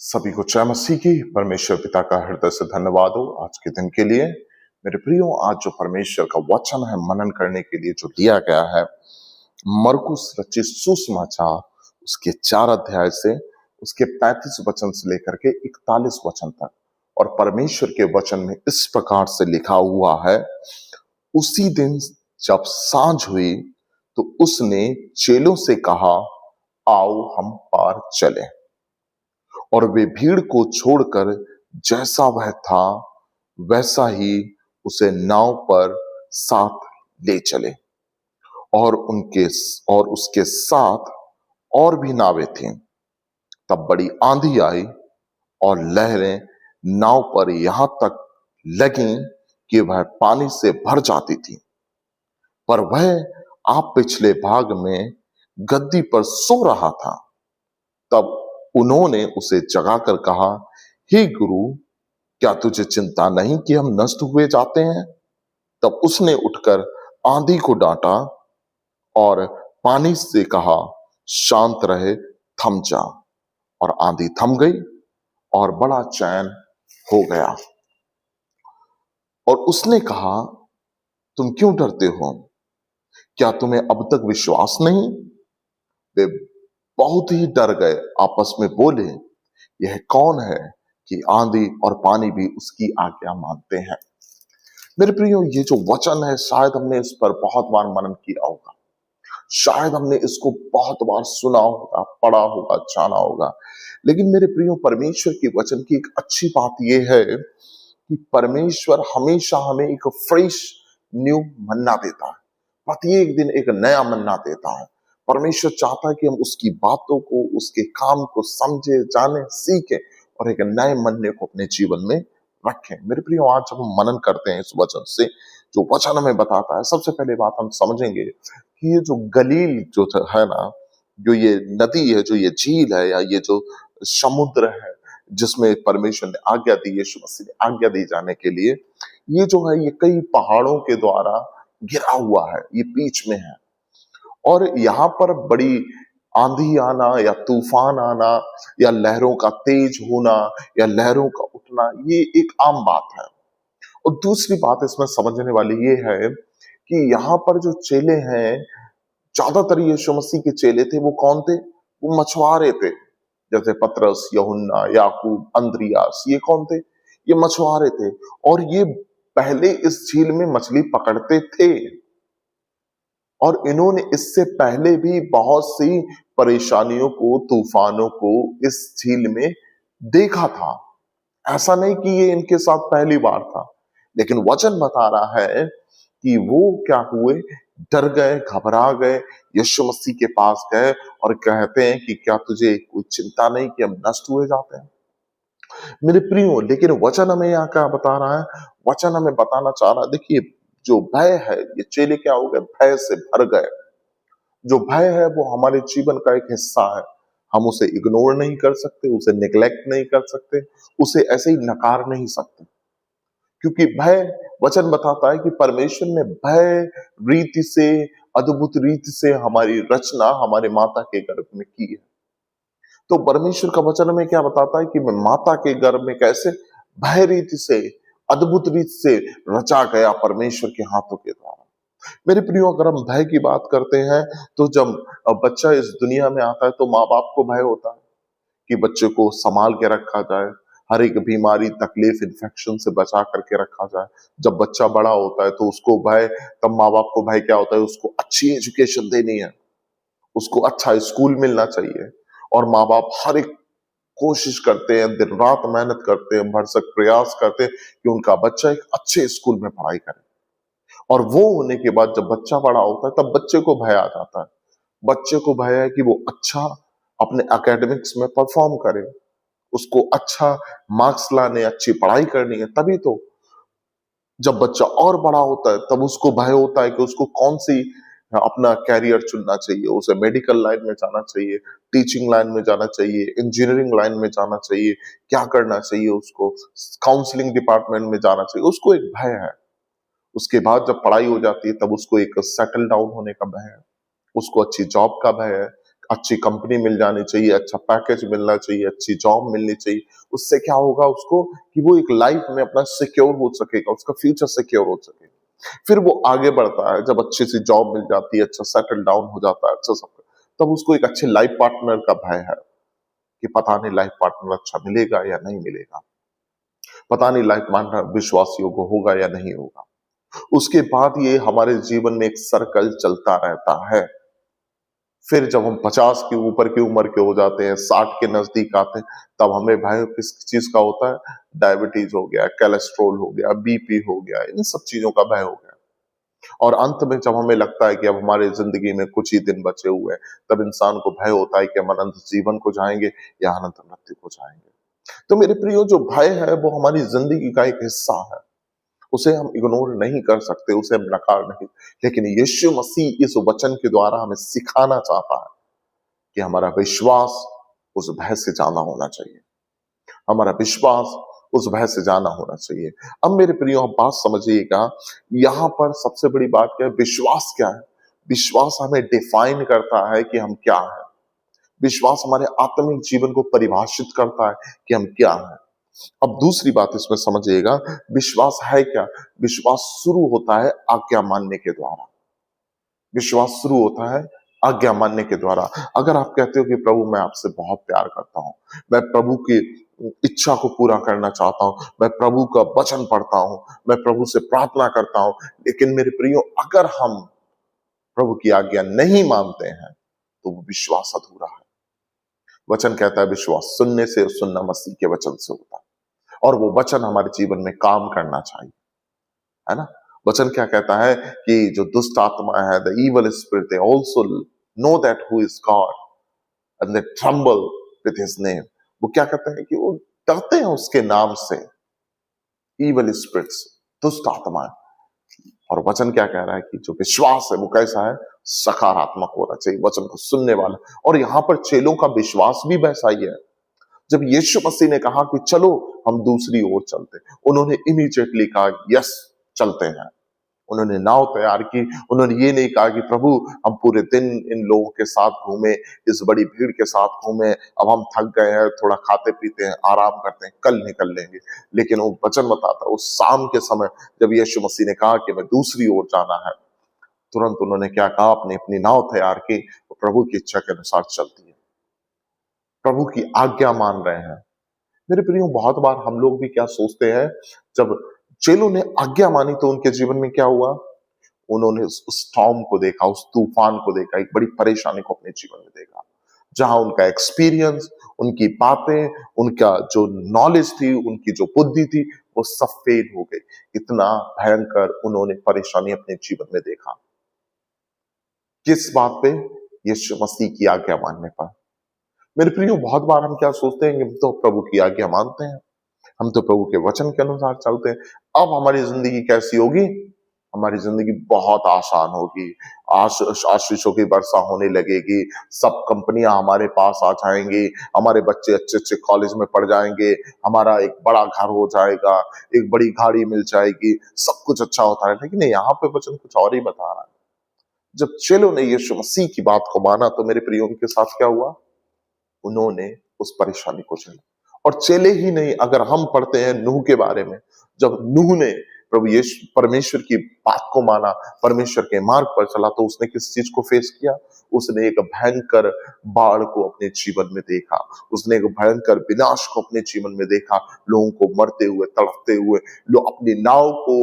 सभी को जय मसीह की। परमेश्वर पिता का हृदय से धन्यवाद हो आज के दिन के लिए। मेरे प्रियो, आज जो परमेश्वर का वचन है मनन करने के लिए जो दिया गया है, मरकुस रचित सुसमाचार उसके 4 अध्याय से उसके 35 वचन से लेकर के 41 वचन तक। और परमेश्वर के वचन में इस प्रकार से लिखा हुआ है, उसी दिन जब सांझ हुई तो उसने चेलों से कहा, आओ हम पार चलें। और वे भीड़ को छोड़कर जैसा वह था वैसा ही उसे नाव पर साथ ले चले। और उसके साथ और भी नावें थीं। तब बड़ी आंधी आई और लहरें नाव पर यहां तक लगीं कि वह पानी से भर जाती थी। पर वह आप पिछले भाग में गद्दी पर सो रहा था। तब उन्होंने उसे जगाकर कहा, हे गुरु, क्या तुझे चिंता नहीं कि हम नष्ट हुए जाते हैं? तब उसने उठकर आंधी को डांटा और पानी से कहा, शांत रहे, थम जा। और आंधी थम गई और बड़ा चैन हो गया। और उसने कहा, तुम क्यों डरते हो? क्या तुम्हें अब तक विश्वास नहीं? वे बहुत ही डर गए, आपस में बोले, यह कौन है कि आंधी और पानी भी उसकी आज्ञा मानते हैं। मेरे प्रियो, ये जो वचन है, शायद हमने इस पर बहुत बार मनन किया होगा, शायद हमने इसको बहुत बार सुना होगा, पढ़ा होगा, जाना होगा। लेकिन मेरे प्रियो, परमेश्वर के वचन की एक अच्छी बात यह है कि परमेश्वर हमेशा हमें एक फ्रेश न्यू मन्ना देता है। प्रत्येक दिन एक नया मन्ना देता है। परमेश्वर चाहता है कि हम उसकी बातों को, उसके काम को समझे, जाने, सीखे और एक नए मन्ने को अपने जीवन में रखें। मेरे प्रियो, आज जब हम मनन करते हैं इस वचन से, जो वचन हमें बताता है, सबसे पहले बात हम समझेंगे कि ये जो गलील जो है ना, जो ये नदी है, जो ये झील है या ये जो समुद्र है जिसमें परमेश्वर ने आज्ञा दी, यीशु मसीह ने आज्ञा दी जाने के लिए, ये जो है ये कई पहाड़ों के द्वारा घिरा हुआ है, ये बीच में है। और यहाँ पर बड़ी आंधी आना या तूफान आना या लहरों का तेज होना या लहरों का उठना, ये एक आम बात है। और दूसरी बात इसमें समझने वाली ये है कि यहाँ पर जो चेले हैं, ज्यादातर यीशु मसीह के चेले थे, वो कौन थे? वो मछुआरे थे। जैसे पतरस, यूहन्ना, याकूब, अंद्रियास, ये कौन थे? ये मछुआरे थे। और ये पहले इस झील में मछली पकड़ते थे और इन्होंने इससे पहले भी बहुत सी परेशानियों को, तूफानों को इस झील में देखा था। ऐसा नहीं कि ये इनके साथ पहली बार था, लेकिन वचन बता रहा है कि वो क्या हुए, डर गए, घबरा गए, यीशु मसीह के पास गए और कहते हैं कि क्या तुझे कोई चिंता नहीं कि हम नष्ट हुए जाते हैं? मेरे प्रियो, लेकिन वचन हमें यहाँ क्या बता रहा है? वचन हमें बताना चाह रहा है, देखिए, जो भय है, ये चेले क्या हो गए? भय से भर गए। जो भय है वो हमारे जीवन का एक हिस्सा है। हम उसे इग्नोर नहीं कर सकते, उसे निग्लेक्ट नहीं कर सकते, उसे ऐसे ही नकार नहीं सकते। क्योंकि भय, वचन बताता है कि परमेश्वर ने भय रीति से, अद्भुत रीति से हमारी रचना हमारे माता के गर्भ में की है। तो परमेश्वर का वचन हमें क्या बताता है कि मैं माता के गर्भ में कैसे भय रीति से, अद्भुत रीति से रचा गया परमेश्वर के हाथों के द्वारा। मेरे प्रियो, अगर हम भय की बात करते हैं तो जब बच्चा इस दुनिया में आता है तो माँ बाप को भय होता है कि बच्चे को संभाल के रखा जाए, हर एक बीमारी, तकलीफ, इन्फेक्शन से बचा करके रखा जाए। जब बच्चा बड़ा होता है तो उसको भय, तब माँ बाप को भय क्या होता है? उसको अच्छी एजुकेशन देनी है, उसको अच्छा स्कूल मिलना चाहिए। और माँ बाप हर एक कोशिश करते हैं, दिन रात मेहनत करते हैं, भरसक प्रयास करते हैं कि उनका बच्चा एक अच्छे स्कूल में पढ़ाई करे। और वो होने के बाद जब बच्चा बड़ा होता है तब बच्चे को भय आ जाता है। बच्चे को भय है कि वो अच्छा अपने एकेडमिक्स में परफॉर्म करे, उसको अच्छा मार्क्स लाने, अच्छी पढ़ाई करनी है। तभी तो जब बच्चा और बड़ा होता है तब उसको भय होता है कि उसको कौन सी अपना कैरियर चुनना चाहिए। उसे मेडिकल लाइन में जाना चाहिए, टीचिंग लाइन में जाना चाहिए, इंजीनियरिंग लाइन में जाना चाहिए, क्या करना चाहिए उसको, काउंसलिंग डिपार्टमेंट में जाना चाहिए। उसको एक भय है। उसके बाद जब पढ़ाई हो जाती है तब उसको एक सेटल डाउन होने का भय है, उसको अच्छी जॉब का भय है, अच्छी कंपनी मिल जानी चाहिए, अच्छा पैकेज मिलना चाहिए, अच्छी जॉब मिलनी चाहिए। उससे क्या होगा उसको कि वो एक लाइफ में अपना सिक्योर हो सकेगा, उसका फ्यूचर सिक्योर हो सकेगा। फिर वो आगे बढ़ता है, जब अच्छी सी जॉब मिल जाती है, अच्छा सेटल डाउन हो जाता है, अच्छा सब, तब उसको एक अच्छे लाइफ पार्टनर का भय है कि पता नहीं लाइफ पार्टनर अच्छा मिलेगा या नहीं मिलेगा, पता नहीं लाइफ पार्टनर विश्वास योग्य होगा या नहीं होगा। उसके बाद ये हमारे जीवन में एक सर्कल चलता रहता है। फिर जब हम 50 के ऊपर की उम्र के हो जाते हैं, 60 के नजदीक आते हैं, तब हमें भय किस चीज का होता है? डायबिटीज हो गया, कोलेस्ट्रॉल हो गया, बीपी हो गया, इन सब चीजों का भय हो गया। और अंत में जब हमें लगता है कि अब हमारे जिंदगी में कुछ ही दिन बचे हुए हैं, तब इंसान को भय होता है कि हम अनंत जीवन को जाएंगे या अनंत मृत्यु को जाएंगे। तो मेरे प्रियो, जो भय है वो हमारी जिंदगी का एक हिस्सा है, उसे हम इग्नोर नहीं कर सकते, उसे हम नकार नहीं। लेकिन यीशु मसीह इस वचन के द्वारा हमें सिखाना चाहता है कि हमारा विश्वास उस भय से जाना होना चाहिए, हमारा विश्वास उस भय से जाना होना चाहिए। अब मेरे प्रियो, आप बात समझिएगा, यहां पर सबसे बड़ी बात क्या है? विश्वास क्या है? विश्वास हमें डिफाइन करता है कि हम क्या है। विश्वास हमारे आत्मिक जीवन को परिभाषित करता है कि हम क्या है। अब दूसरी बात इसमें समझिएगा, विश्वास है क्या? विश्वास शुरू होता है आज्ञा मानने के द्वारा। विश्वास शुरू होता है आज्ञा मानने के द्वारा। अगर आप कहते हो कि प्रभु मैं आपसे बहुत प्यार करता हूं, मैं प्रभु की इच्छा को पूरा करना चाहता हूं, मैं प्रभु का वचन पढ़ता हूं, मैं प्रभु से प्रार्थना करता हूं, लेकिन मेरे प्रियो, अगर हम प्रभु की आज्ञा नहीं मानते हैं तो वो विश्वास अधूरा है। वचन कहता है विश्वास सुनने से और सुनना मसीह के वचन से होता है, और वो वचन हमारे जीवन में काम करना चाहिए, है ना? वचन क्या कहता है कि जो दुष्ट आत्मा है, the evil spirit, they also know that who is God and they tremble with his name. वो क्या कहते हैं कि वो डरते हैं उसके नाम से। इवल स्पिरिट्स, दुष्ट आत्मा। और वचन क्या कह रहा है कि जो विश्वास है वो कैसा है? सकारात्मक होना चाहिए, वचन को सुनने वाला। और यहां पर चेलों का विश्वास भी वैसा ही है। जब यीशु मसीह ने कहा कि चलो हम दूसरी ओर चलते, उन्होंने इमीडिएटली कहा यस, चलते हैं। उन्होंने नाव तैयार की। उन्होंने ये नहीं कहा कि प्रभु हम पूरे दिन इन लोगों के साथ घूमे, इस बड़ी भीड़ के साथ घूमे, अब हम थक गए हैं, थोड़ा खाते पीते हैं, आराम करते हैं, कल निकल लेंगे। लेकिन वो वचन बताता है उस शाम के समय जब यीशु मसीह ने कहा कि मैं दूसरी ओर जाना है, तुरंत उन्होंने क्या कहा? अपनी अपनी नाव तैयार की, तो प्रभु की इच्छा के अनुसार चलती है, प्रभु की आज्ञा मान रहे हैं। मेरे प्रियो, बहुत बार हम लोग भी क्या सोचते हैं, जब चेलों ने आज्ञा मानी तो उनके जीवन में क्या हुआ? उन्होंने उस स्टॉर्म को देखा, उस तूफान को देखा, एक बड़ी परेशानी को अपने जीवन में देखा, जहां उनका एक्सपीरियंस, उनकी बातें, उनका जो नॉलेज थी, उनकी जो बुद्धि थी, वो सब फेल हो गई। इतना भयंकर उन्होंने परेशानी अपने जीवन में देखा। किस बात पे? यीशु मसीह की आज्ञा मानने पर। मेरे प्रियो, बहुत बार हम क्या सोचते हैं कि हम तो प्रभु की आज्ञा मानते हैं, हम तो प्रभु के वचन के अनुसार चलते हैं, अब हमारी जिंदगी कैसी होगी? हमारी जिंदगी बहुत आसान होगी, आशीषों की वर्षा होने लगेगी, सब कंपनियां हमारे पास आ जाएंगी, हमारे बच्चे अच्छे अच्छे कॉलेज में पढ़ जाएंगे, हमारा एक बड़ा घर हो जाएगा, एक बड़ी गाड़ी मिल जाएगी, सब कुछ अच्छा होता है। लेकिन यहाँ पे वचन कुछ और ही बता रहा है। जब चेलों ने यीशु मसीह की बात को माना तो मेरे प्रियो, उनके साथ क्या हुआ? उन्होंने उस परेशानी को झेला। और चेले ही नहीं, अगर हम पढ़ते हैं नूह के बारे में, जब नूह ने प्रभु यीशु परमेश्वर की बात को माना, परमेश्वर के मार्ग पर चला, तो उसने किस चीज को फेस किया? उसने एक भयंकर बाढ़ को अपने जीवन में देखा, उसने एक भयंकर विनाश को अपने जीवन में देखा, लोगों को मरते हुए, तड़पते हुए, लोग अपनी नाव को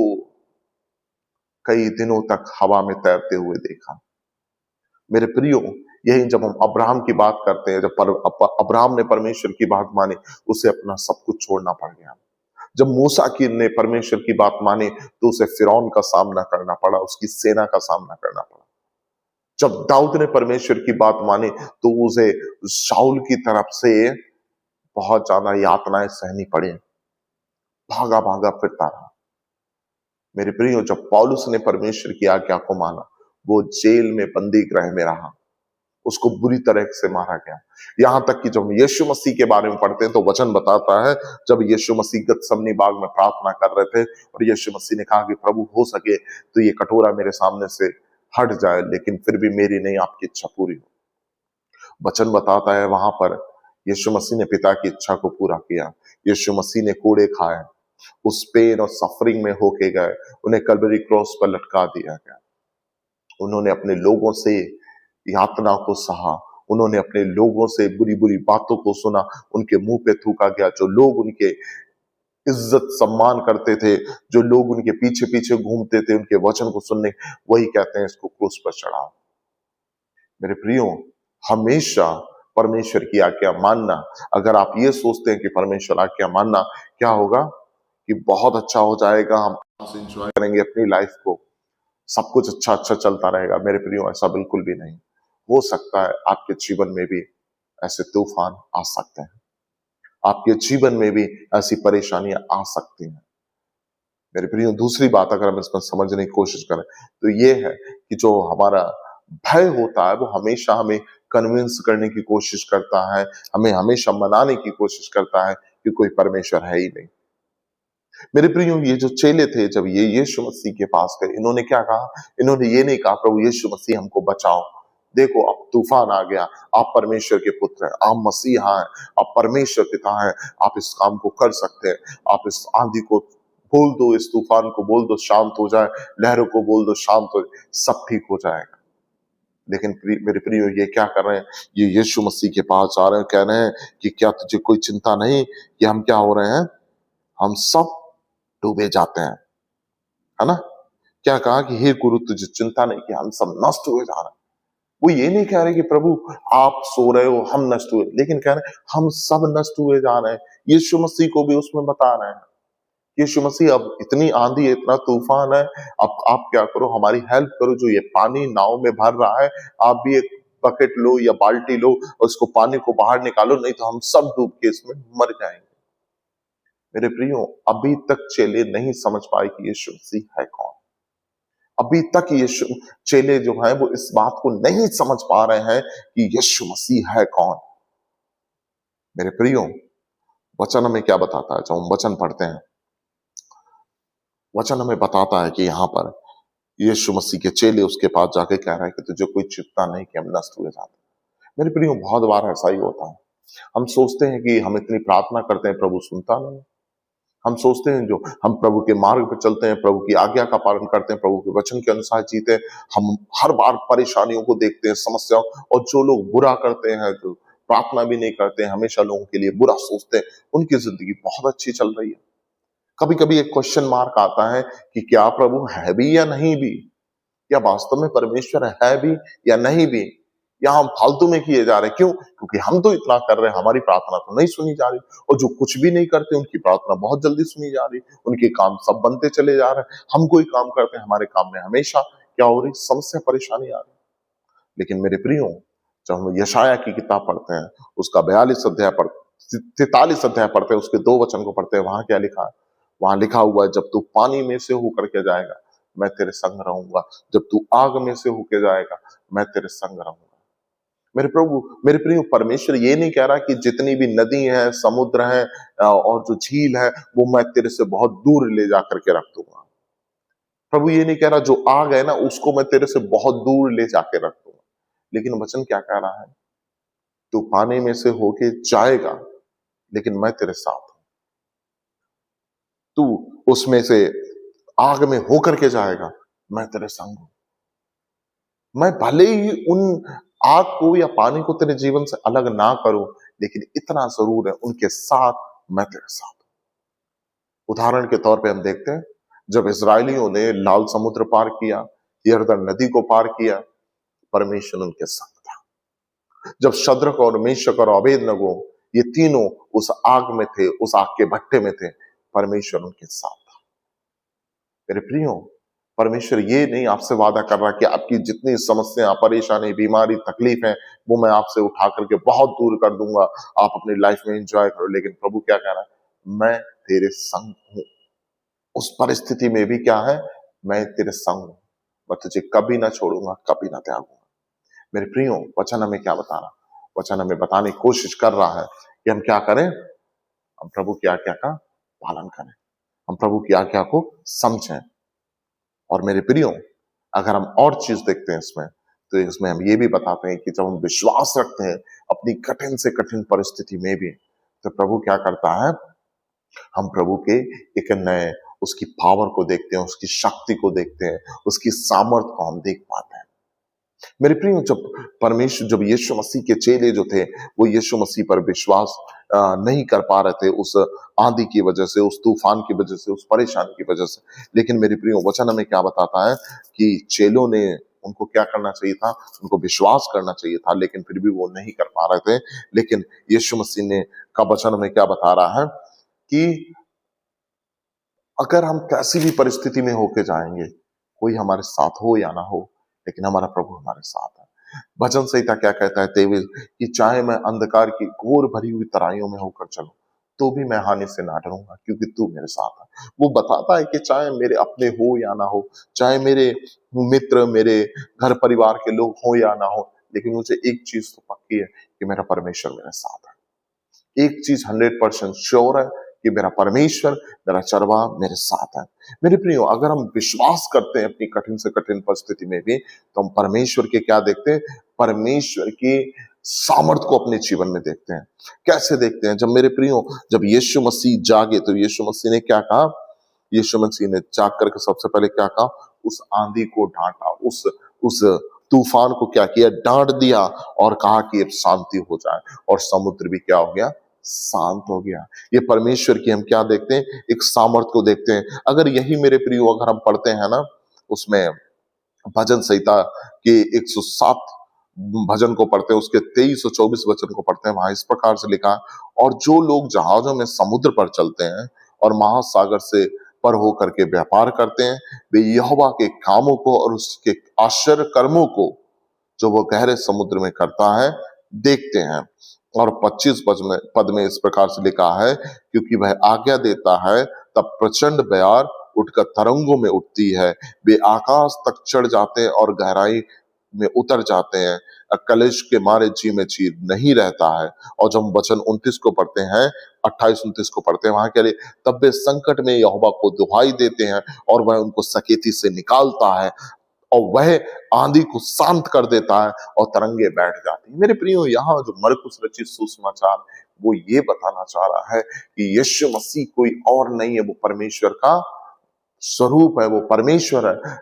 कई दिनों तक हवा में तैरते हुए देखा। मेरे प्रियो, यही जब हम अब्राहम की बात करते हैं, जब अब्राहम ने परमेश्वर की बात मानी, उसे अपना सब कुछ छोड़ना पड़ गया। जब मूसा की ने परमेश्वर की बात मानी तो उसे फिरौन का सामना करना पड़ा, उसकी सेना का सामना करना पड़ा। जब दाऊद ने परमेश्वर की बात मानी तो उसे शाऊल की तरफ से बहुत ज्यादा यातनाएं सहनी पड़ी, भागा भागा फिरता रहा। मेरे प्रियो, जब पौलुस ने परमेश्वर की आज्ञा को माना, वो जेल में बंदी गृह में रहा, उसको बुरी तरह से मारा गया। यहां तक कि जब हम यीशु मसीह के बारे में पढ़ते हैं तो वचन बताता है, जब यीशु मसीह गतसमनी बाग में प्रार्थना कर रहे थे और यीशु मसीह ने कहा कि प्रभु हो सके तो ये कटोरा मेरे सामने से हट जाए, लेकिन फिर भी मेरी नहीं आपकी इच्छा पूरी हो। वचन बताता है वहां पर यीशु मसीह ने पिता की इच्छा को पूरा किया। यीशु मसीह ने कोड़े खाए, उस पेन और सफरिंग में होके गए, उन्हें कल्वरी क्रॉस पर लटका दिया गया। उन्होंने अपने लोगों से यातना को सहा, उन्होंने अपने लोगों से बुरी बुरी बातों को सुना, उनके मुंह पे थूका गया। जो लोग उनके इज्जत सम्मान करते थे, जो लोग उनके पीछे पीछे घूमते थे उनके वचन को सुनने, वही कहते हैं इसको क्रूस पर चढ़ाओ। मेरे प्रियो, हमेशा परमेश्वर की आज्ञा मानना। अगर आप ये सोचते हैं कि परमेश्वर आज्ञा मानना क्या होगा कि बहुत अच्छा हो जाएगा, हम एंजॉय करेंगे अपनी लाइफ को, सब कुछ अच्छा अच्छा चलता रहेगा, मेरे प्रियो ऐसा बिल्कुल भी नहीं। हो सकता है आपके जीवन में भी ऐसे तूफान आ सकते हैं, आपके जीवन में भी ऐसी परेशानियां आ सकती हैं। मेरे प्रियो, दूसरी बात अगर हम इसमें समझने की कोशिश करें तो ये है कि जो हमारा भय होता है वो हमेशा हमें कन्विंस करने की कोशिश करता है, हमें हमेशा मनाने की कोशिश करता है कि कोई परमेश्वर है ही नहीं। मेरे प्रियो, ये जो चेले थे जब ये यीशु मसीह के पास गए, इन्होंने क्या कहा? इन्होंने ये नहीं कहा प्रभु यीशु मसीह हमको बचाओ, देखो अब तूफान आ गया, आप परमेश्वर के पुत्र हैं, आप मसीहा हैं, आप परमेश्वर पिता हैं, आप इस काम को कर सकते हैं, आप इस आंधी को बोल दो, इस तूफान को बोल दो शांत हो जाए, लहरों को बोल दो शांत हो जाए, सब ठीक हो जाएगा। लेकिन मेरे प्रियो, ये क्या कर रहे हैं? ये यीशु मसीह के पास आ रहे हैं, कह रहे हैं कि क्या तुझे कोई चिंता नहीं कि हम क्या हो रहे हैं? हम सब डूबे जाते हैं, है ना? क्या कहा कि हे गुरु तुझे चिंता नहीं कि हम सब नष्ट हुए जा रहे हैं। वो ये नहीं कह रहे कि प्रभु आप सो रहे हो हम नष्ट हुए, लेकिन कह रहे हैं हम सब नष्ट हुए जा रहे हैं। यीशु मसीह को भी उसमें बता रहे हैं, यीशु मसीह अब इतनी आंधी है, इतना तूफान है, अब आप क्या करो, हमारी हेल्प करो, जो ये पानी नाव में भर रहा है, आप भी एक बकेट लो या बाल्टी लो और उसको पानी को बाहर निकालो, नहीं तो हम सब डूब के इसमें मर जाएंगे। मेरे प्रियो, अभी तक चेले नहीं समझ पाए कि यीशु मसीह है कौन। अभी तक यीशु चेले जो हैं वो इस बात को नहीं समझ पा रहे हैं कि यीशु मसीह है कौन। मेरे प्रियो, वचन हमें क्या बताता है? जब हम वचन पढ़ते हैं, वचन हमें बताता है कि यहाँ पर यीशु मसीह के चेले उसके पास जाके कह रहे हैं कि तुझे कोई चिंता नहीं कि हम नष्ट हुए जाते। मेरे प्रियो, बहुत बार ऐसा ही होता है। हम सोचते हैं कि हम इतनी प्रार्थना करते हैं, प्रभु सुनता नहीं। हम सोचते हैं जो हम प्रभु के मार्ग पर चलते हैं, प्रभु की आज्ञा का पालन करते हैं, प्रभु के वचन के अनुसार जीते हैं, हम हर बार परेशानियों को देखते हैं, समस्याओं, और जो लोग बुरा करते हैं, जो प्रार्थना भी नहीं करते हैं, हमेशा लोगों के लिए बुरा सोचते हैं, उनकी जिंदगी बहुत अच्छी चल रही है। कभी कभी एक क्वेश्चन मार्क आता है कि क्या प्रभु है भी या नहीं भी, या वास्तव में परमेश्वर है भी या नहीं भी, या हम फालतू में किए जा रहे हैं। क्यों? क्योंकि हम तो इतना कर रहे हैं, हमारी प्रार्थना तो नहीं सुनी जा रही, और जो कुछ भी नहीं करते उनकी प्रार्थना बहुत जल्दी सुनी जा रही, उनके काम सब बनते चले जा रहे हैं। हम कोई काम करते हैं, हमारे काम में हमेशा क्या हो रही? समस्या परेशानी आ रही। लेकिन मेरे प्रियो, जब हम यशाया की किताब पढ़ते हैं, उसका 43 अध्याय पढ़ते हैं, उसके 2 वचन को पढ़ते हैं, वहां क्या लिखा है? वहां लिखा हुआ है, जब तू पानी में से होकर के जाएगा मैं तेरे संग रहूंगा, जब तू आग में से होके जाएगा मैं तेरे संग रहूंगा। मेरे प्रभु, मेरे प्रिय, परमेश्वर ये नहीं कह रहा कि जितनी भी नदी है, समुद्र है और जो झील है वो मैं तेरे से बहुत दूर ले जा करके रख दूंगा। प्रभु ये नहीं कह रहा जो आग है ना उसको मैं तेरे से बहुत दूर ले जाके रख दूंगा। लेकिन वचन क्या कह रहा है? तू पानी में से होके जाएगा लेकिन मैं तेरे साथ हूं। तू उसमें से आग में होकर के जाएगा, मैं तेरे संग हूं। मैं भले ही उन आग को या पानी को तेरे जीवन से अलग ना करूं, लेकिन इतना जरूर है उनके साथ मैं तेरे साथ हूं। उदाहरण के तौर पे हम देखते हैं, जब इजरायलियों ने लाल समुद्र पार किया, यरदन नदी को पार किया, परमेश्वर उनके साथ था। जब शद्रक और मेशक और अबेदनगो ये तीनों उस आग में थे, उस आग के भट्टे में थे, परमेश्वर उनके साथ था। मेरे प्रियो, परमेश्वर ये नहीं आपसे वादा कर रहा कि आपकी जितनी समस्या, परेशानी, बीमारी, तकलीफ है वो मैं आपसे उठा करके बहुत दूर कर दूंगा, आप अपनी लाइफ में एंजॉय करो। लेकिन प्रभु क्या कह रहा है? मैं तेरे संग हूं। उस परिस्थिति में भी क्या है? मैं तेरे संग हूं, मैं तुझे कभी ना छोड़ूंगा, कभी ना त्यागूंगा। मेरे प्रियो, वचन हमें क्या बता रहा? वचन हमें बताने की कोशिश कर रहा है कि हम क्या करें? हम प्रभु की आज्ञा का पालन करें, हम प्रभु की आज्ञा को समझें। और मेरे प्रियो, अगर हम और चीज देखते हैं इसमें, तो इसमें हम ये भी बताते हैं कि जब हम विश्वास रखते हैं अपनी कठिन से कठिन परिस्थिति में भी, तो प्रभु क्या करता है, हम प्रभु के एक नए उसकी पावर को देखते हैं, उसकी शक्ति को देखते हैं, उसकी सामर्थ को हम देख पाते हैं। मेरे प्रियो, जब यीशु मसीह के चेले जो थे वो यीशु मसीह पर विश्वास नहीं कर पा रहे थे, उस आंधी की वजह से, उस तूफान की वजह से, उस परेशानी की वजह से। लेकिन मेरे प्रियो, वचन हमें क्या बताता है कि चेलों ने, उनको क्या करना चाहिए था, उनको विश्वास करना चाहिए था, लेकिन फिर भी वो नहीं कर पा रहे थे। लेकिन यीशु मसीह ने का वचन हमें क्या बता रहा है कि अगर हम कैसी भी परिस्थिति में होके जाएंगे, कोई हमारे साथ हो या ना हो, लेकिन हमारा प्रभु हमारे साथ है। भजन संहिता क्या कहता है 23, कि चाहे मैं अंधकार की घोर भरी हुई तराइयों में होकर चलूं, तो भी मैं हानि से ना डरूंगा, क्योंकि तू मेरे साथ है। वो बताता है कि चाहे मेरे अपने हो या ना हो, चाहे मेरे मित्र, मेरे घर परिवार के लोग हो या ना हो, लेकिन मुझे एक चीज तो पक्की है कि मेरा परमेश्वर मेरे साथ है। एक चीज 100% श्योर है कि मेरा परमेश्वर, मेरा चरवाहा मेरे साथ है। मेरे प्रियो, अगर हम विश्वास करते हैं अपनी कठिन से कठिन परिस्थिति में भी, तो हम परमेश्वर के क्या देखते हैं, परमेश्वर की सामर्थ को अपने जीवन में देखते हैं। कैसे देखते हैं? जब मेरे प्रियो, जब यीशु मसीह जागे, तो यीशु मसीह ने क्या कहा, यीशु मसीह ने जाग करके सबसे पहले क्या कहा, उस आंधी को डांटा, उस तूफान को क्या किया, डांट दिया और कहा कि अब शांति हो जाए, और समुद्र भी क्या हो गया, शांत हो गया। ये परमेश्वर की हम क्या देखते हैं, एक सामर्थ को देखते हैं। अगर यही मेरे प्रियो, अगर हम पढ़ते हैं ना, उसमें भजन संहिता के 107 भजन को पढ़ते हैं, उसके 23 और 24 वचन को पढ़ते हैं, वहां इस प्रकार से लिखा, और जो लोग जहाजों में समुद्र पर चलते हैं और महासागर से पर होकर के व्यापार करते हैं, वे यहोवा के कामों को और उसके आश्चर्य कर्मों को जो वो गहरे समुद्र में करता है देखते हैं। और 25 पद में इस प्रकार से लिखा है, क्योंकि वह आज्ञा देता है तब प्रचंड बयार उठकर तरंगों में उठती है, वे आकाश तक चढ़ जाते हैं और गहराई में उतर जाते हैं, कलेश के मारे जी में चीर नहीं रहता है। और जब हम वचन 29 को पढ़ते हैं, 28-29 को पढ़ते हैं, वहां कह रहे, तब वे संकट में यहोवा को दुहाई देते हैं और वह उनको सकेती से निकालता है, और वह आंधी को शांत कर देता है और तरंगे बैठ जाती है। मेरे प्रियो, यहाँ जो मरकुस रचित सुसमाचार, वो ये बताना चाह रहा है कि यीशु मसीह कोई और नहीं है, वो परमेश्वर का स्वरूप है, वो परमेश्वर है।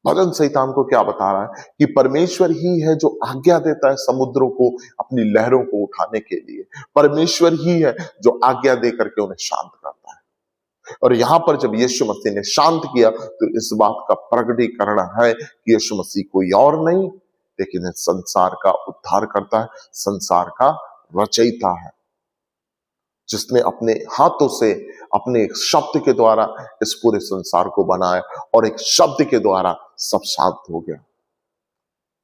भजन संहिता हमको क्या बता रहा है कि परमेश्वर ही है जो आज्ञा देता है समुद्रों को अपनी लहरों को उठाने के लिए। परमेश्वर ही है जो आज्ञा दे करके उन्हें शांत करता है। और यहां पर जब यीशु मसीह ने शांत किया, तो इस बात का प्रकटीकरण है कि यीशु मसीह कोई और नहीं, लेकिन इस संसार का उद्धार करता है, संसार का रचयिता है, जिसने अपने हाथों से, अपने एक शब्द के द्वारा इस पूरे संसार को बनाया, और एक शब्द के द्वारा सब शांत हो गया।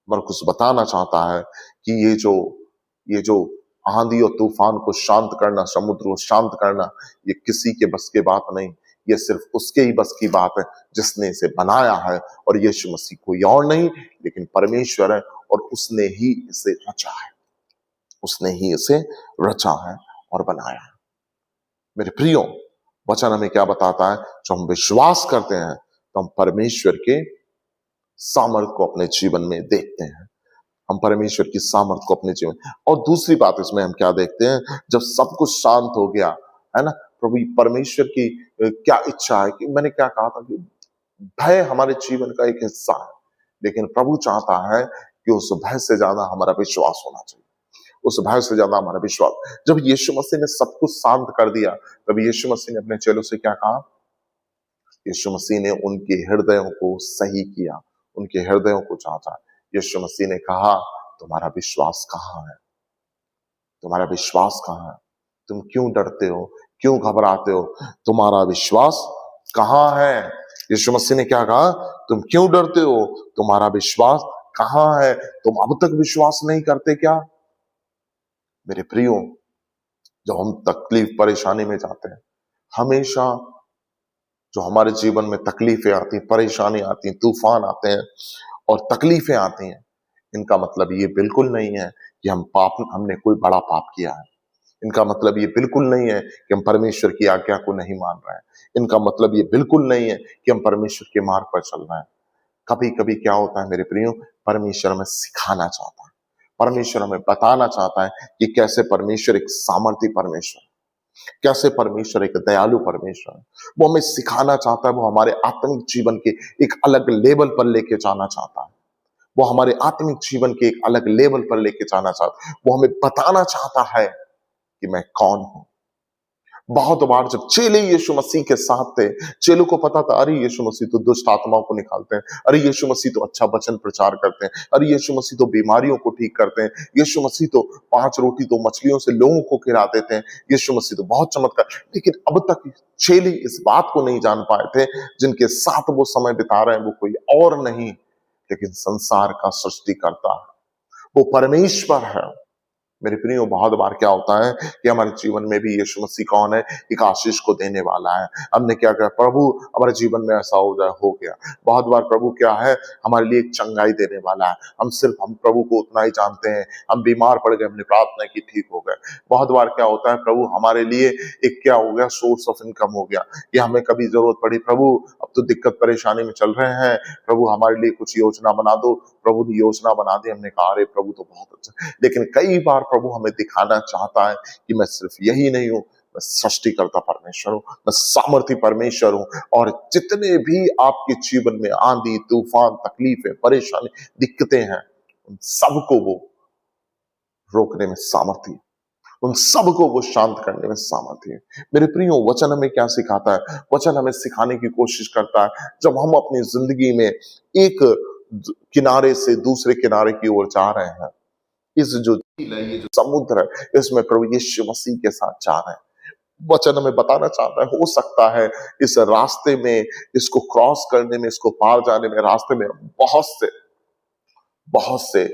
मरकुस बताना चाहता है कि ये जो आंधी और तूफान को शांत करना, समुद्र को शांत करना, ये किसी के बस की बात नहीं, ये सिर्फ उसके ही बस की बात है जिसने इसे बनाया है। और यीशु मसीह कोई और नहीं, लेकिन परमेश्वर है, और उसने ही इसे रचा है, उसने ही इसे रचा है और बनाया है। मेरे प्रियो, वचन हमें क्या बताता है, जो हम विश्वास करते हैं, तो हम परमेश्वर के सामर्थ को अपने जीवन में देखते हैं, हम परमेश्वर की सामर्थ को अपने जीवन। और दूसरी बात इसमें हम क्या देखते हैं, जब सब कुछ शांत हो गया है ना, प्रभु परमेश्वर की क्या इच्छा है, कि मैंने क्या कहा था कि भय हमारे जीवन का एक हिस्सा है, लेकिन प्रभु चाहता है कि उस भय से ज्यादा हमारा विश्वास होना चाहिए, उस भय से ज्यादा हमारा विश्वास। जब यीशु मसीह ने सब कुछ शांत कर दिया, तब यीशु मसीह ने अपने चेलों से क्या कहा, यीशु मसीह ने उनके हृदयों को सही किया, उनके हृदयों को जांचा। यीशु मसीह ने कहा, तुम्हारा विश्वास कहाँ है, तुम्हारा विश्वास कहाँ है, तुम क्यों डरते हो, क्यों घबराते हो, तुम्हारा विश्वास कहाँ है। यीशु मसीह ने क्या कहा, तुम क्यों डरते हो, तुम्हारा विश्वास कहाँ है, तुम अब तक विश्वास नहीं करते क्या। मेरे प्रियो, जब हम तकलीफ परेशानी में जाते हैं, हमेशा जो हमारे जीवन में तकलीफें आती, परेशानी आती, तूफान आते हैं और तकलीफें आती हैं, इनका मतलब ये बिल्कुल नहीं है कि हमने कोई बड़ा पाप किया है। इनका मतलब ये बिल्कुल नहीं है कि हम परमेश्वर की आज्ञा को नहीं मान रहे हैं। इनका मतलब ये बिल्कुल नहीं है कि हम परमेश्वर के मार्ग पर चल रहे हैं। कभी कभी क्या होता है मेरे प्रियो, परमेश्वर हमें सिखाना चाहता है, परमेश्वर हमें बताना चाहता है कि कैसे परमेश्वर एक सामर्थी परमेश्वर, कैसे परमेश्वर एक दयालु परमेश्वर है। वो हमें सिखाना चाहता है, वो हमारे आत्मिक जीवन के एक अलग लेवल पर लेके जाना चाहता है, वो हमारे आत्मिक जीवन के एक अलग लेवल पर लेके जाना चाहता है। वो हमें बताना चाहता है कि मैं कौन हूं। बहुत बार जब चेले यीशु मसीह के साथ थे, चेलों को पता था, अरे यीशु मसीह तो दुष्ट आत्माओं को निकालते हैं, अरे यीशु मसीह तो अच्छा वचन प्रचार करते हैं, अरे यीशु मसीह तो बीमारियों को ठीक करते हैं, यीशु मसीह तो 5 रोटी 2 मछलियों से लोगों को खिला देते हैं, यीशु मसीह तो बहुत चमत्कार। लेकिन अब तक चेले इस बात को नहीं जान पाए थे, जिनके साथ वो समय बिता रहे हैं वो कोई और नहीं लेकिन संसार का सृष्टिकर्ता है, वो परमेश्वर है। मेरे प्रियो, बहुत बार क्या होता है कि हमारे जीवन में भी यीशु मसीह कौन है, एक आशीष को देने वाला है। हमने क्या कहा, प्रभु हमारे जीवन में ऐसा हो जाए, हो गया। बहुत बार प्रभु क्या है, हमारे लिए एक चंगाई देने वाला है। हम प्रभु को उतना ही जानते हैं, हम बीमार पड़ गए, हमने प्रार्थना की, ठीक हो गए। बहुत बार क्या होता है, प्रभु हमारे लिए एक क्या हो गया, सोर्स ऑफ इनकम हो गया, कि हमें कभी जरूरत पड़ी, प्रभु अब तो दिक्कत परेशानी में चल रहे हैं, प्रभु हमारे लिए कुछ योजना बना दो। प्रभु ने योजना बना दी, हमने कहा अरे प्रभु तो बहुत अच्छा। लेकिन कई बार प्रभु हमें दिखाना चाहता है कि मैं सिर्फ यही नहीं हूं, मैं सृष्टिकर्ता परमेश्वर हूं, मैं सामर्थी परमेश्वर हूं, और जितने भी आपके जीवन में आंधी तूफान तकलीफें परेशानी दिक्कतें हैं, उन सबको वो रोकने में सामर्थी है, उन सबको वो शांत करने में सामर्थ्य है। मेरे प्रियो, वचन हमें क्या सिखाता है? वचन हमें सिखाने की कोशिश करता है, जब हम अपनी जिंदगी में एक किनारे से दूसरे किनारे की ओर जा रहे हैं, इस जो झील है, ये जो समुद्र है, इसमें प्रभु यीशु मसीह के साथ जा रहे हैं। वचन हमें बताना चाहता है, हो सकता है इस रास्ते में, इसको क्रॉस करने में, इसको पार जाने में, रास्ते में बहुत से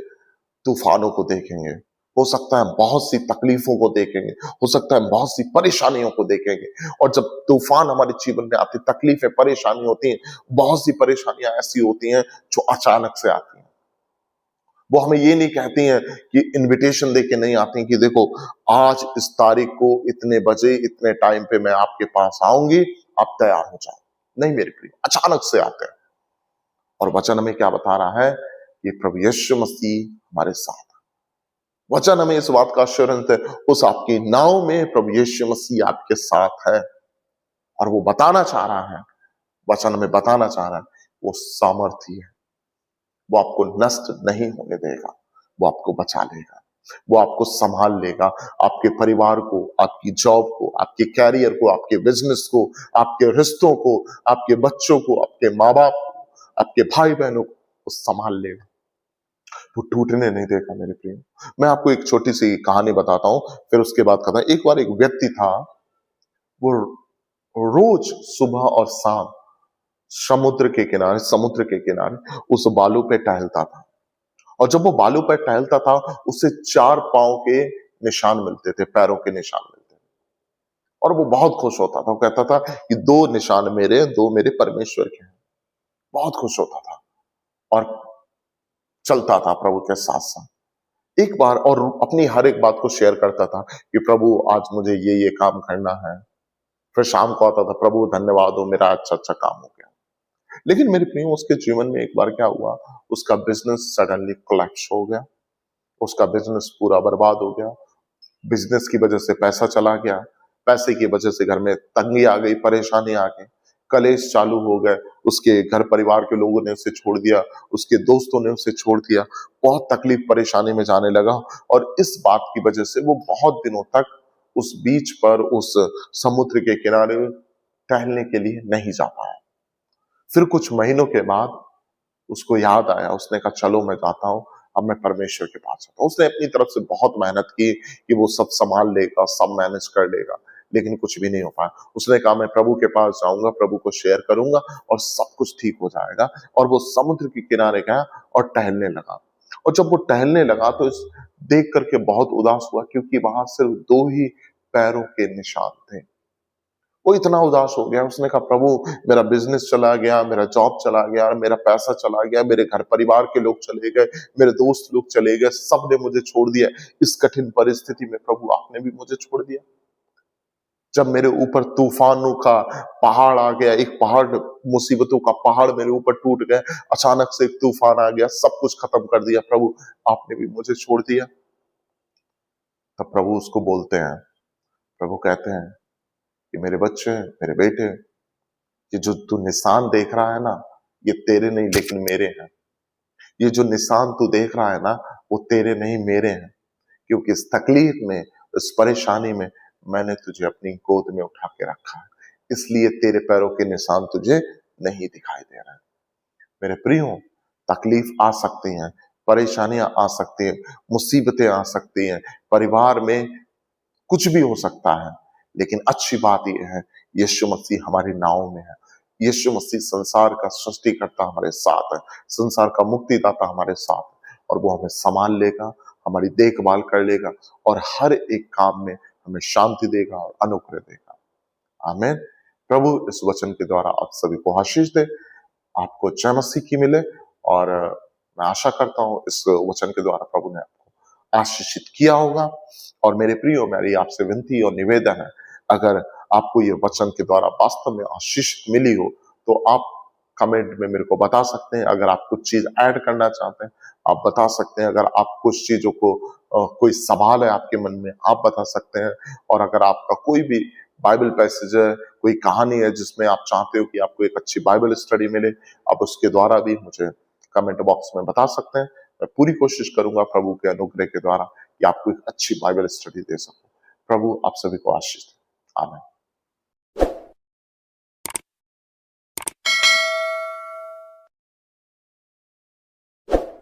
तूफानों को देखेंगे, हो सकता है बहुत सी तकलीफों को देखेंगे, हो सकता है बहुत सी परेशानियों को देखेंगे। और जब तूफान हमारे जीवन में आते, तकलीफें परेशानी होती हैं, बहुत सी परेशानियां ऐसी होती हैं जो अचानक से आती हैं। वो हमें ये नहीं कहती हैं कि इनविटेशन देके नहीं आती हैं कि देखो आज इस तारीख को इतने बजे इतने टाइम पे मैं आपके पास आऊंगी, आप तैयार हो जाओ। नहीं मेरे प्रिय, अचानक से आते हैं। और वचन हमें क्या बता रहा है कि प्रभु यीशु मसीह हमारे साथ है। वचन हमें इस बात का अश्योरेंस है, उस आपकी नाव में प्रभु यीशु मसीह आपके साथ है, और वो बताना चाह रहा है, वचन हमें बताना चाह रहा है, वो सामर्थी है, वो आपको नष्ट नहीं होने देगा, वो आपको बचा लेगा, वो आपको संभाल लेगा, आपके परिवार को, आपकी जॉब को, आपके कैरियर को, आपके बिजनेस को, आपके रिश्तों को, आपके बच्चों को, आपके माँ बाप को, आपके भाई बहनों को वो संभाल लेगा, वो टूटने नहीं देगा। मेरे प्रिय, मैं आपको एक छोटी सी कहानी बताता हूँ, फिर उसके बाद कहता हूं। एक बार एक व्यक्ति था, वो रोज सुबह और शाम समुद्र के किनारे उस बालू पे टहलता था, और जब वो बालू पे टहलता था, उसे 4 पांव के निशान मिलते थे, पैरों के निशान मिलते थे, और वो बहुत खुश होता था। वो कहता था कि 2 निशान मेरे, 2 मेरे परमेश्वर के हैं। बहुत खुश होता था और चलता था प्रभु के साथ साथ। एक बार और अपनी हर एक बात को शेयर करता था कि प्रभु आज मुझे ये काम करना है। फिर शाम को आता था, प्रभु धन्यवाद हो, मेरा अच्छा अच्छा काम हो गया। लेकिन मेरे प्रियो, उसके जीवन में एक बार क्या हुआ, उसका बिजनेस सडनली कोलैप्स हो गया, उसका बिजनेस पूरा बर्बाद हो गया। बिजनेस की वजह से पैसा चला गया, पैसे की वजह से घर में तंगी आ गई, परेशानी आ गई, कलेश चालू हो गए। उसके घर परिवार के लोगों ने उसे छोड़ दिया, उसके दोस्तों ने उसे छोड़ दिया, बहुत तकलीफ परेशानी में जाने लगा। और इस बात की वजह से वो बहुत दिनों तक उस बीच पर, उस समुद्र के किनारे टहलने के लिए नहीं जा पाया। फिर कुछ महीनों के बाद उसको याद आया, उसने कहा चलो मैं जाता हूं, अब मैं परमेश्वर के पास जाता हूं। उसने अपनी तरफ से बहुत मेहनत की कि वो सब संभाल लेगा, सब मैनेज कर लेगा, लेकिन कुछ भी नहीं हो पाया। उसने कहा मैं प्रभु के पास जाऊंगा, प्रभु को शेयर करूंगा और सब कुछ ठीक हो जाएगा। और वो समुद्र के किनारे गया और टहलने लगा। और जब वो टहलने लगा तो इस देख करके बहुत उदास हुआ, क्योंकि वहां सिर्फ 2 ही पैरों के निशान थे। वो इतना उदास हो गया, उसने कहा प्रभु मेरा बिजनेस चला गया, मेरा जॉब चला गया, मेरा पैसा चला गया, मेरे घर परिवार के लोग चले गए, मेरे दोस्त लोग चले गए, सब ने मुझे छोड़ दिया। इस कठिन परिस्थिति में प्रभु आपने भी मुझे छोड़ दिया। जब मेरे ऊपर तूफानों का पहाड़ आ गया, एक पहाड़, मुसीबतों का पहाड़ मेरे ऊपर टूट गया, अचानक से एक तूफान आ गया, सब कुछ खत्म कर दिया, प्रभु आपने भी मुझे छोड़ दिया। तब प्रभु उसको बोलते हैं, प्रभु कहते हैं कि मेरे बच्चे, मेरे बेटे, ये जो तू निशान देख रहा है ना, ये तेरे नहीं लेकिन मेरे हैं। ये जो निशान तू देख रहा है ना, वो तेरे नहीं मेरे हैं, क्योंकि इस तकलीफ में, इस परेशानी में मैंने तुझे अपनी गोद में उठा के रखा है, इसलिए तेरे पैरों के निशान तुझे नहीं दिखाई दे रहे हैं। मेरे प्रियो, तकलीफ आ सकती हैं, परेशानियां आ सकती हैं, मुसीबतें आ सकती हैं, परिवार में कुछ भी हो सकता है, लेकिन अच्छी बात यह है, यीशु मसीह हमारी नाव में है। यीशु मसीह संसार का सृष्टिकर्ता हमारे साथ है, संसार का मुक्तिदाता हमारे साथ है, और वो हमें संभाल लेगा, हमारी देखभाल कर लेगा, और हर एक काम में हमें शांति देगा और अनुग्रह देगा। आमीन। प्रभु इस वचन के द्वारा आप सभी को आशीष दे, आपको जय मसीह की मिले, और मैं आशा करता हूं इस वचन के द्वारा प्रभु ने आपको आशीषित किया होगा। और मेरे प्रियो, मेरी आपसे विनती और निवेदन है, अगर आपको ये वचन के द्वारा वास्तव में आशीष मिली हो, तो आप कमेंट में मेरे को बता सकते हैं। अगर आप कुछ चीज ऐड करना चाहते हैं, आप बता सकते हैं। अगर आप कुछ चीजों को कोई सवाल है आपके मन में, आप बता सकते हैं। और अगर आपका कोई भी बाइबल पैसेज है, कोई कहानी है जिसमें आप चाहते हो कि आपको एक अच्छी बाइबल स्टडी मिले, आप उसके द्वारा भी मुझे कमेंट बॉक्स में बता सकते हैं। मैं पूरी कोशिश करूंगा प्रभु के अनुग्रह के द्वारा कि आपको एक अच्छी बाइबल स्टडी दे सकूं। प्रभु आप सभी को आशीष दे। आमीन।